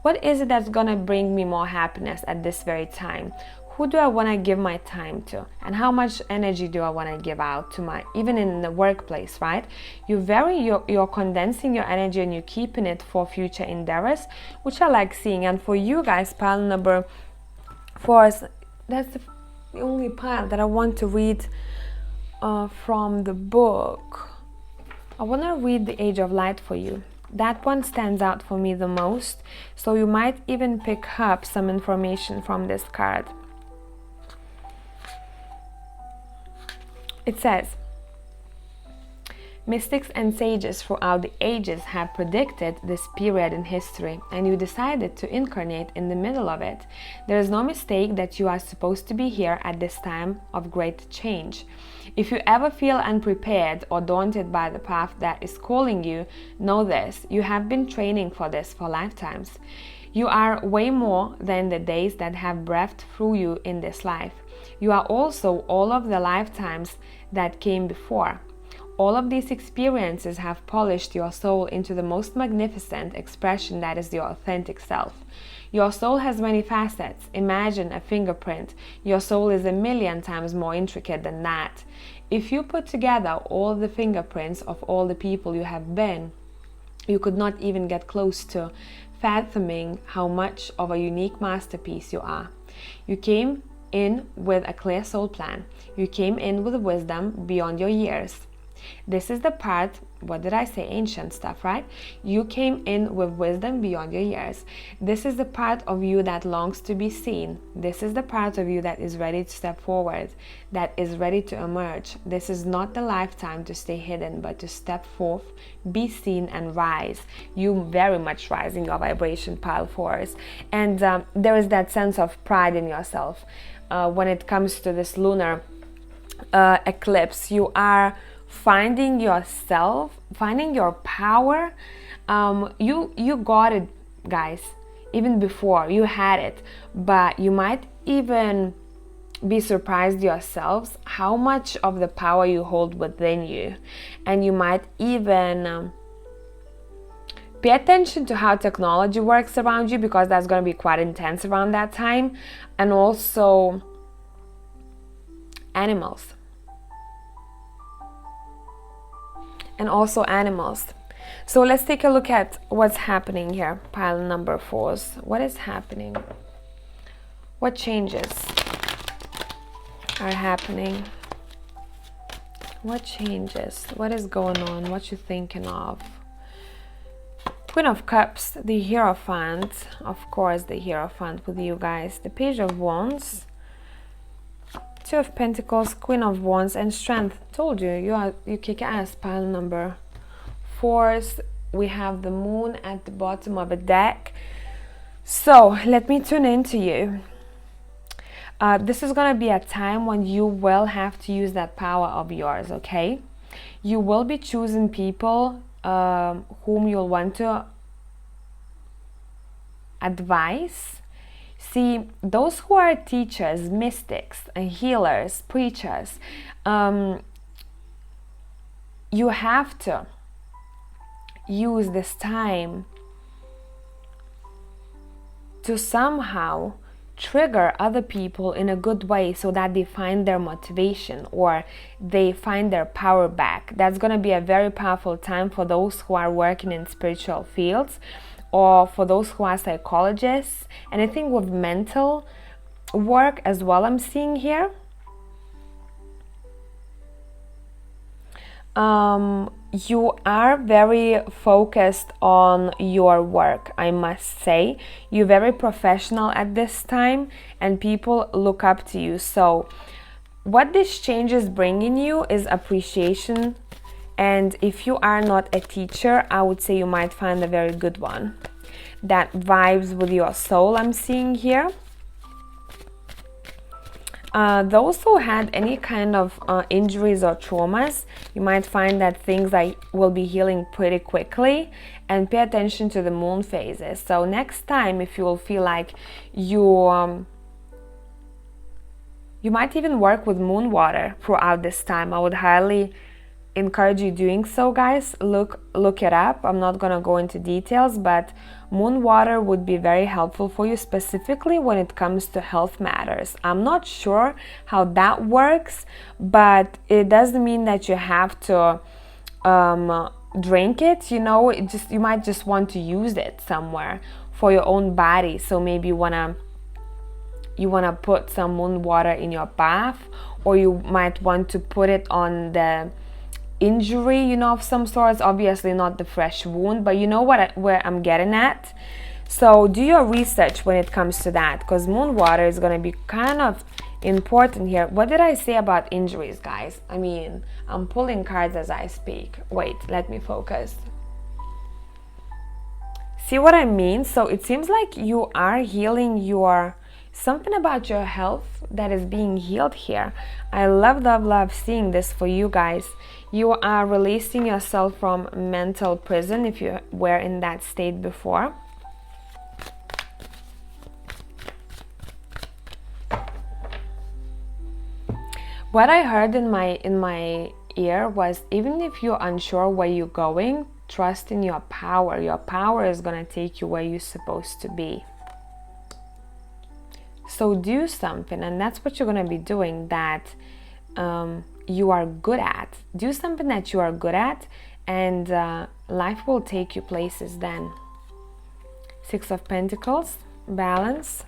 What is it that's gonna bring me more happiness at this very time? Who do I want to give my time to? And how much energy do I want to give out to even in the workplace, right? You're condensing your energy and you're keeping it for future endeavors, which I like seeing. And for you guys, pile number 4, that's the only pile that I want to read from the book. I want to read the Age of Light for you. That one stands out for me the most, so you might even pick up some information from this card. It says, mystics and sages throughout the ages have predicted this period in history, and you decided to incarnate in the middle of it. There is no mistake that you are supposed to be here at this time of great change. If you ever feel unprepared or daunted by the path that is calling you, know this: you have been training for this for lifetimes. You are way more than the days that have breathed through you in this life. You are also all of the lifetimes that came before. All of these experiences have polished your soul into the most magnificent expression that is your authentic self. Your soul has many facets. Imagine a fingerprint. Your soul is 1,000,000 times more intricate than that. If you put together all the fingerprints of all the people you have been, you could not even get close to fathoming how much of a unique masterpiece you are. You came in with a clear soul plan. You came in with wisdom beyond your years. This is the part, what did I say, ancient stuff, right? You came in with wisdom beyond your years. This is the part of you that longs to be seen. This is the part of you that is ready to step forward, that is ready to emerge. This is not the lifetime to stay hidden, but to step forth, be seen, and rise. You very much rise in your vibration, pile 4s. And there is that sense of pride in yourself. When it comes to this lunar eclipse, you are finding yourself, finding your power. You got it, guys. Even before you had it, but you might even be surprised yourselves how much of the power you hold within you, and you might even pay attention to how technology works around you, because that's going to be quite intense around that time. And also animals. So let's take a look at what's happening here. Pile number 4s. What is happening? What changes are happening? What changes? What is going on? What you thinking of? Queen of Cups, the Hierophant. Of course, the Hierophant with you guys. The Page of Wands. 2 of Pentacles, Queen of Wands, and Strength. Told you, you kick ass. Pile number 4s. We have the Moon at the bottom of a deck. So let me tune into you. This is going to be a time when you will have to use that power of yours, okay? You will be choosing people whom you'll want to advise. See, those who are teachers, mystics, and healers, preachers, you have to use this time to somehow trigger other people in a good way, so that they find their motivation or they find their power back. That's going to be a very powerful time for those who are working in spiritual fields, or for those who are psychologists, anything with mental work as well, I'm seeing here. You are very focused on your work, I must say. You're very professional at this time, and people look up to you. So what this change is bringing you is appreciation. And if you are not a teacher, I would say you might find a very good one that vibes with your soul, I'm seeing here. Those who had any kind of injuries or traumas, you might find that things will be healing pretty quickly. And pay attention to the moon phases. So next time, if you will feel like you might even work with moon water throughout this time, I would highly encourage you doing so, guys. Look it up. I'm not gonna go into details, but moon water would be very helpful for you, specifically when it comes to health matters. I'm not sure how that works, but it doesn't mean that you have to drink it, you know. You might just want to use it somewhere for your own body. So maybe you wanna put some moon water in your bath, or you might want to put it on the injury, you know, of some sorts. Obviously not the fresh wound, but you know where I'm getting at. So do your research when it comes to that, because moon water is going to be kind of important here. What did I say about injuries, guys? I mean, I'm pulling cards as I speak. Wait, let me focus. See what I mean? So it seems like you are healing something about your health that is being healed here. I love seeing this for you guys. You are releasing yourself from mental prison if you were in that state before. What I heard in my ear was, even if you're unsure where you're going, trust in your power. Your power is going to take you where you're supposed to be. So do something, and that's what you're going to be doing, that you are good at. Do something that you are good at, and life will take you places then. 6 of Pentacles, balance.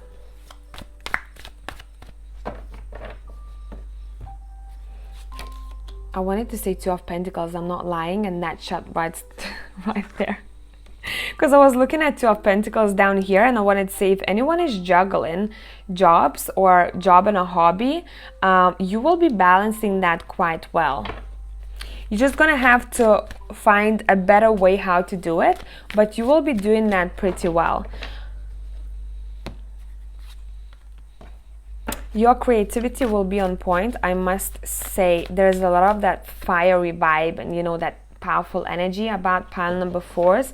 I wanted to say 2 of Pentacles, I'm not lying, and that shut right there. Because I was looking at 2 of Pentacles down here, and I wanted to say, if anyone is juggling jobs or job and a hobby, you will be balancing that quite well. You're just gonna have to find a better way how to do it, but you will be doing that pretty well. Your creativity will be on point. I must say, there's a lot of that fiery vibe, and you know, that powerful energy about pile number 4s.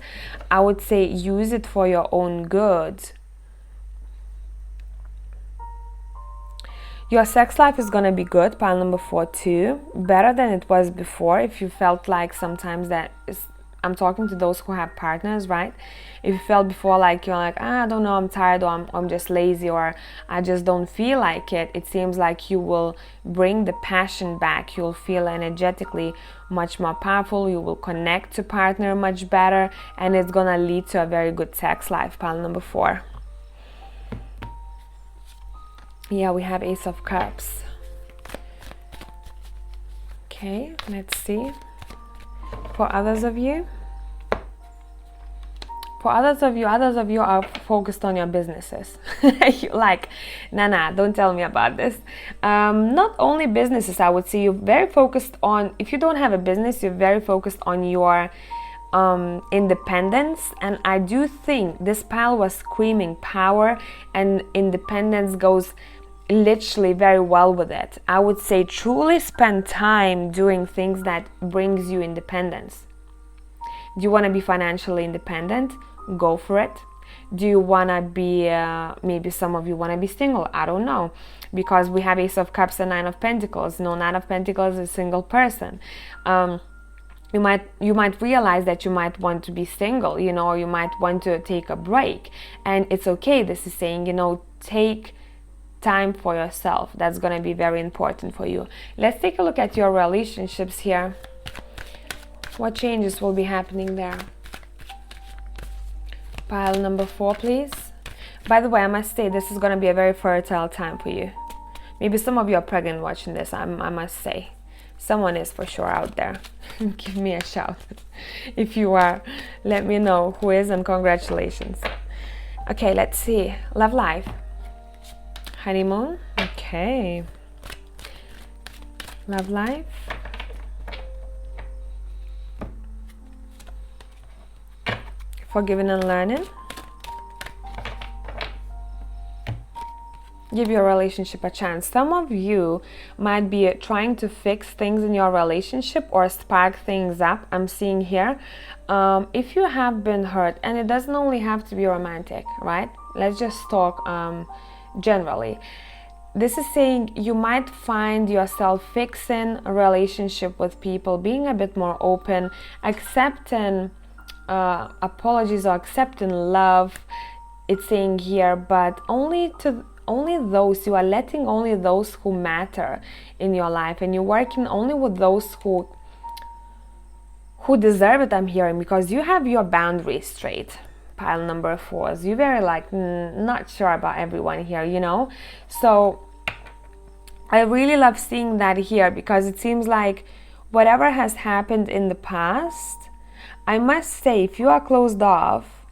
I would say use it for your own good. Your sex life is going to be good, pile number 4 too. Better than it was before. If you felt like sometimes that is I'm talking to those who have partners, right? If you felt before like you're like, I don't know, I'm tired, or I'm just lazy, or I just don't feel like it, it seems like you will bring the passion back. You'll feel energetically much more powerful. You will connect to partner much better, and it's gonna lead to a very good sex life. Pile number 4. Yeah, we have Ace of Cups. Okay, let's see. For others of you are focused on your businesses. You're like, nah, don't tell me about this. Not only businesses, I would say you're very focused on, if you don't have a business, you're very focused on your independence. And I do think this pile was screaming power, and independence goes literally very well with it. I would say truly spend time doing things that brings you independence. Do you want to be financially independent? Go for it. Do you want to be, maybe some of you want to be single, I don't know, because we have Ace of Cups and 9 of Pentacles. No, 9 of Pentacles is a single person. You might realize that you might want to be single, you know, or you might want to take a break, and it's okay. This is saying, you know, take time for yourself. That's going to be very important for you. Let's take a look at your relationships here. What changes will be happening there? Pile number 4, please. By the way, I must say this is going to be a very fertile time for you. Maybe some of you are pregnant watching this, I must say. Someone is for sure out there. Give me a shout. If you are, let me know who is, and congratulations. Okay, let's see. Love life. Honeymoon. Okay. Love life. Forgiving and learning. Give your relationship a chance. Some of you might be trying to fix things in your relationship or spark things up. I'm seeing here. If you have been hurt, and it doesn't only have to be romantic, right? Let's just talk generally. This is saying you might find yourself fixing a relationship with people, being a bit more open, accepting apologies or accepting love. It's saying here, but only those, you are letting only those who matter in your life, and you're working only with those who deserve it. I'm hearing, because you have your boundaries straight. Pile number 4. You're very like not sure about everyone here, you know. So I really love seeing that here, because it seems like whatever has happened in the past, I must say, if you are closed off,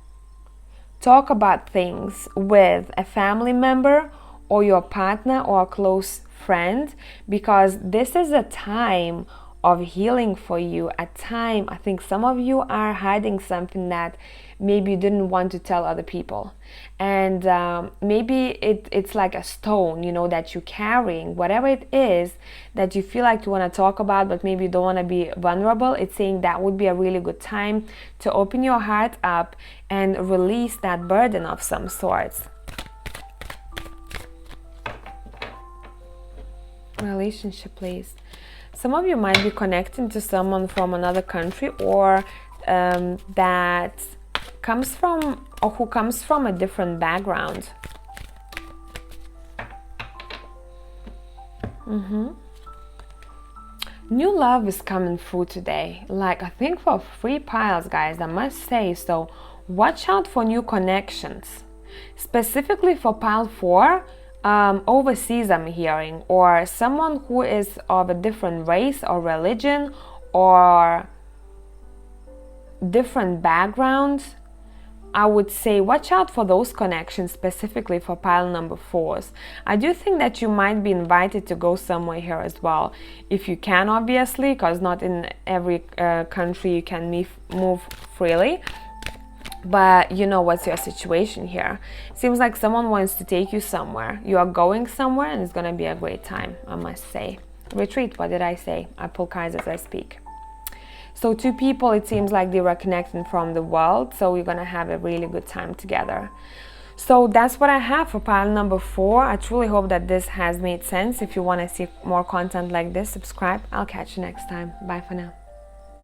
talk about things with a family member or your partner or a close friend, because this is a time of healing for you. A time, I think some of you are hiding something that maybe you didn't want to tell other people, and maybe it's like a stone, you know, that you're carrying, whatever it is that you feel like you want to talk about, but maybe you don't want to be vulnerable. It's saying that would be a really good time to open your heart up and release that burden of some sorts. Relationship, please. Some of you might be connecting to someone from another country, or that comes from, or who comes from a different background. New love is coming through today. Like, I think for 3 piles, guys, I must say. So watch out for new connections. Specifically for pile 4, overseas I'm hearing, or someone who is of a different race or religion or different background. I would say watch out for those connections, specifically for pile number 4s. I do think that you might be invited to go somewhere here as well, if you can, obviously, because not in every country you can move freely. But you know what's your situation here. Seems like someone wants to take you somewhere. You are going somewhere, and it's going to be a great time, I must say. Retreat, what did I say? I pull cards as I speak. So 2 people, it seems like they were connecting from the world, so you're gonna have a really good time together. So that's what I have for pile number 4. I truly hope that this has made sense. If you want to see more content like this, subscribe. I'll catch you next time. Bye for now.